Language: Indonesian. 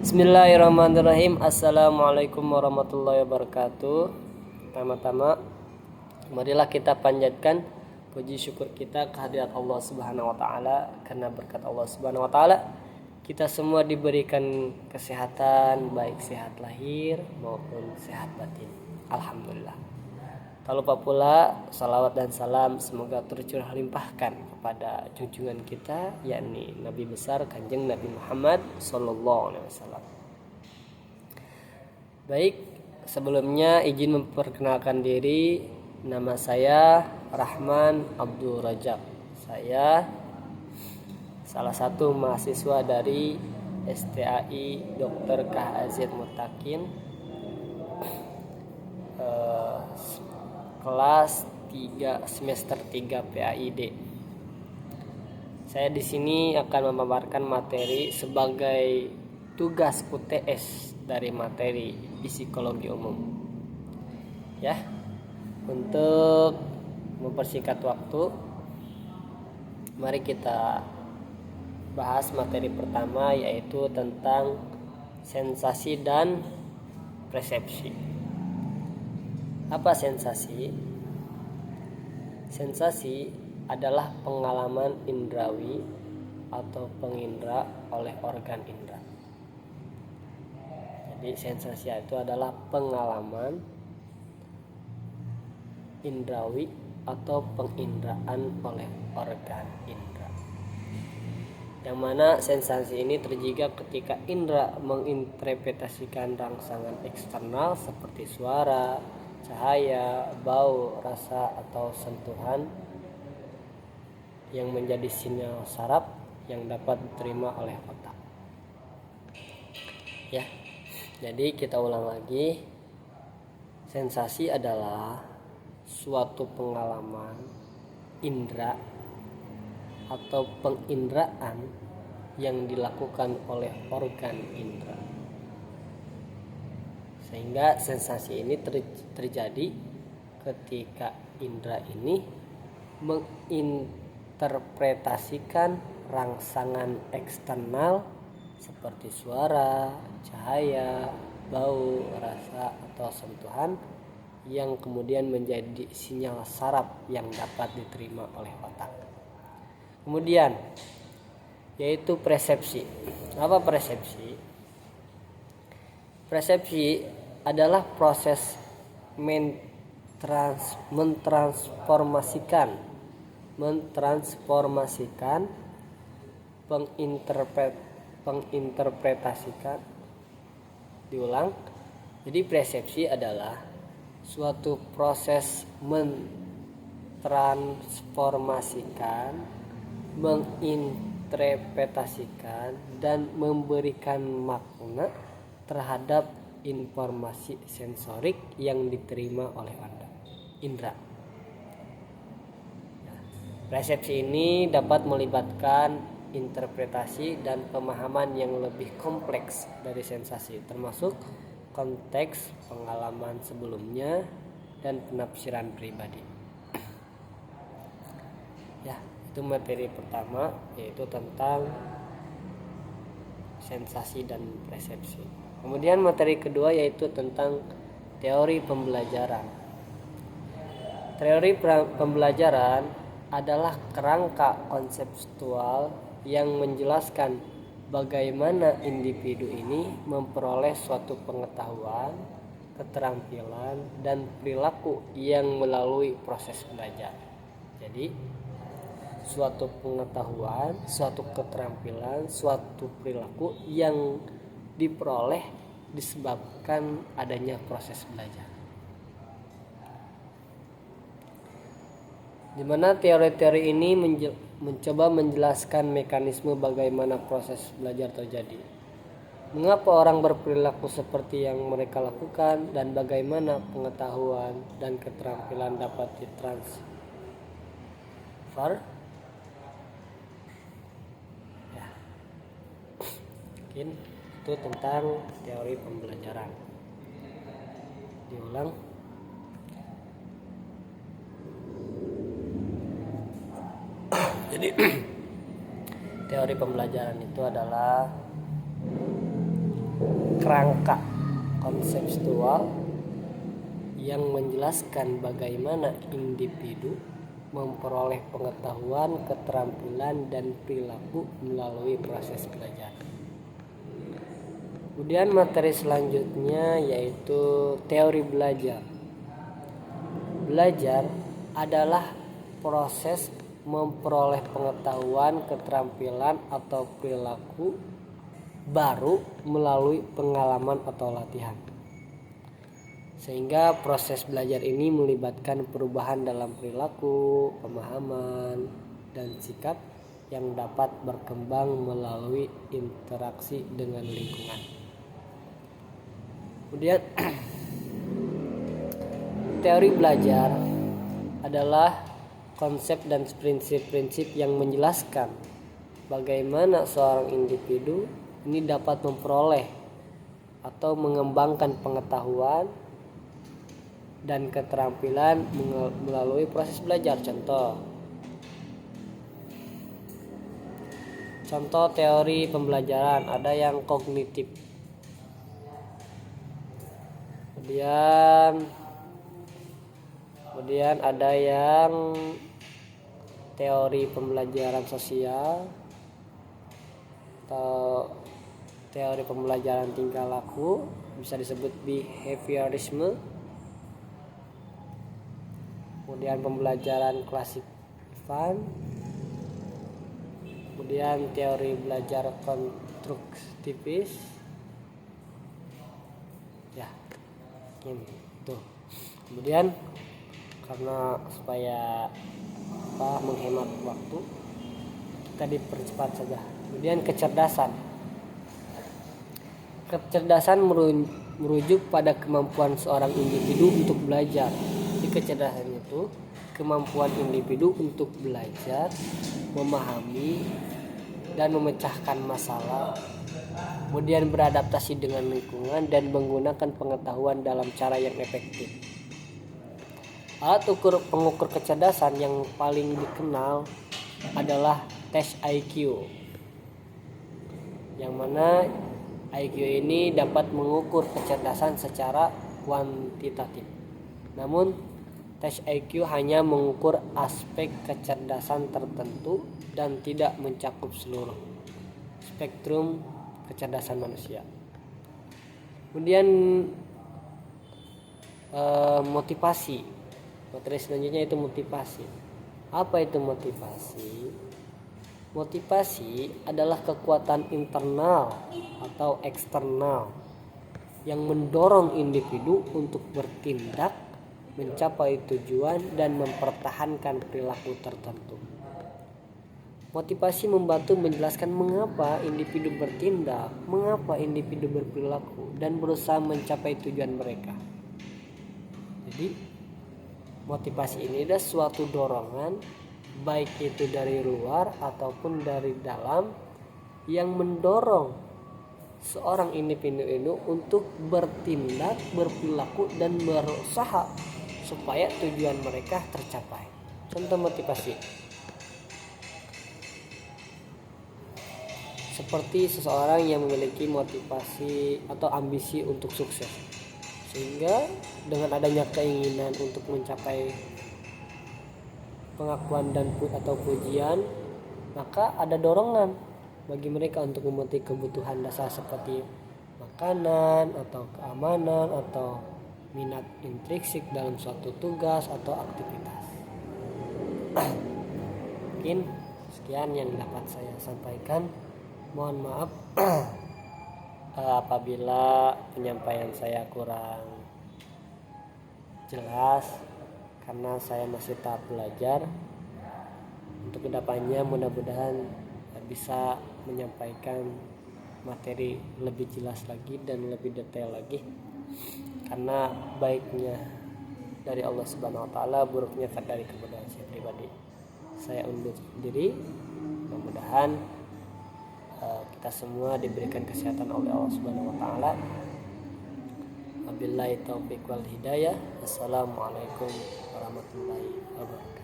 Bismillahirrahmanirrahim. Assalamualaikum warahmatullahi wabarakatuh. Pertama-tama, marilah kita panjatkan puji syukur kita kehadirat Allah Subhanahu wa taala, karena berkat Allah Subhanahu wa taala kita semua diberikan kesehatan, baik sehat lahir maupun sehat batin. Alhamdulillah. Tak lupa pula salawat dan salam semoga tercurah limpahkan kepada junjungan kita, yakni Nabi besar Kanjeng Nabi Muhammad sallallahu alaihi wasallam. Baik, sebelumnya izin memperkenalkan diri. Nama saya Rahman Abdul Rajab. Saya salah satu mahasiswa dari STAI Dr. KHZ Mutakin, kelas 3 semester 3 PAID. Saya di sini akan memaparkan materi sebagai tugas UTS dari materi psikologi umum. Ya. Untuk mempersingkat waktu, mari kita bahas materi pertama, yaitu tentang sensasi dan persepsi. Apa sensasi? Sensasi adalah pengalaman indrawi atau pengindra oleh organ indra. Jadi sensasi itu adalah pengalaman indrawi atau penginderaan oleh organ indra. Yang mana sensasi ini terjadi ketika indra menginterpretasikan rangsangan eksternal seperti suara, cahaya, bau, rasa, atau sentuhan yang menjadi sinyal saraf yang dapat diterima oleh otak. Ya, jadi kita ulang lagi. Sensasi adalah suatu pengalaman indera atau penginderaan yang dilakukan oleh organ indera, sehingga sensasi ini terjadi ketika indera ini menginterpretasikan rangsangan eksternal seperti suara, cahaya, bau, rasa, atau sentuhan yang kemudian menjadi sinyal saraf yang dapat diterima oleh otak. Kemudian yaitu persepsi. Apa persepsi? Persepsi adalah proses mentransformasikan penginterpretasikan. Diulang. Jadi persepsi adalah suatu proses mentransformasikan, menginterpretasikan, dan memberikan makna terhadap informasi sensorik yang diterima oleh indra. Persepsi ini dapat melibatkan interpretasi dan pemahaman yang lebih kompleks dari sensasi, termasuk konteks pengalaman sebelumnya dan penafsiran pribadi. Ya, itu materi pertama, yaitu tentang sensasi dan persepsi. Kemudian materi kedua yaitu tentang teori pembelajaran. Teori pembelajaran adalah kerangka konseptual yang menjelaskan bagaimana individu ini memperoleh suatu pengetahuan, keterampilan, dan perilaku yang melalui proses belajar. Jadi suatu pengetahuan, suatu keterampilan, suatu perilaku yang diperoleh disebabkan adanya proses belajar. Di mana teori-teori ini mencoba menjelaskan mekanisme bagaimana proses belajar terjadi. Mengapa orang berperilaku seperti yang mereka lakukan, dan bagaimana pengetahuan dan keterampilan dapat ditransfer. Ya. Mungkin itu tentang teori pembelajaran. Diulang. Jadi teori pembelajaran itu adalah kerangka konseptual yang menjelaskan bagaimana individu memperoleh pengetahuan, keterampilan, dan perilaku melalui proses belajar. Kemudian materi selanjutnya yaitu teori belajar. Belajar adalah proses memperoleh pengetahuan, keterampilan, atau perilaku baru melalui pengalaman atau latihan. Sehingga proses belajar ini melibatkan perubahan dalam perilaku, pemahaman, dan sikap yang dapat berkembang melalui interaksi dengan lingkungan. Kemudian teori belajar adalah konsep dan prinsip-prinsip yang menjelaskan bagaimana seorang individu ini dapat memperoleh atau mengembangkan pengetahuan dan keterampilan melalui proses belajar. Contoh teori pembelajaran ada yang kognitif, kemudian ada yang teori pembelajaran sosial atau teori pembelajaran tingkah laku, bisa disebut behaviorisme. Kemudian pembelajaran klasik Ivan, kemudian teori belajar konstruktivis, ya gitu. Kemudian karena supaya menghemat waktu, kita dipercepat saja. Kemudian kecerdasan merujuk pada kemampuan seorang individu untuk belajar. Kecerdasan itu kemampuan individu untuk belajar, memahami dan memecahkan masalah, kemudian beradaptasi dengan lingkungan dan menggunakan pengetahuan dalam cara yang efektif. Alat pengukur kecerdasan yang paling dikenal adalah tes IQ, yang mana IQ ini dapat mengukur kecerdasan secara kuantitatif. Namun tes IQ hanya mengukur aspek kecerdasan tertentu dan tidak mencakup seluruh spektrum kecerdasan manusia. Kemudian motivasi. Materi selanjutnya itu motivasi. Apa itu motivasi? Motivasi adalah kekuatan internal atau eksternal yang mendorong individu untuk bertindak, mencapai tujuan, dan mempertahankan perilaku tertentu. Motivasi membantu menjelaskan mengapa individu bertindak, mengapa individu berperilaku, dan berusaha mencapai tujuan mereka. Jadi, motivasi ini adalah suatu dorongan, baik itu dari luar ataupun dari dalam, yang mendorong seorang individu itu untuk bertindak, berperilaku, dan berusaha supaya tujuan mereka tercapai. Contoh motivasi seperti seseorang yang memiliki motivasi atau ambisi untuk sukses, sehingga dengan adanya keinginan untuk mencapai pengakuan dan atau pujian, maka ada dorongan bagi mereka untuk memenuhi kebutuhan dasar seperti makanan atau keamanan atau minat intrinsik dalam suatu tugas atau aktivitas. Mungkin sekian yang dapat saya sampaikan. Mohon maaf apabila penyampaian saya kurang jelas, karena saya masih tahap belajar. Untuk kedepannya mudah-mudahan bisa menyampaikan materi lebih jelas lagi dan lebih detail lagi, karena baiknya dari Allah Subhanahu wa taala, buruknya dari kebodohan saya pribadi. Saya undur diri. Mudah-mudahan kita semua diberikan kesehatan oleh Allah Subhanahu wa taala. Wabillahi taufiq wal hidayah. Assalamualaikum warahmatullahi wabarakatuh.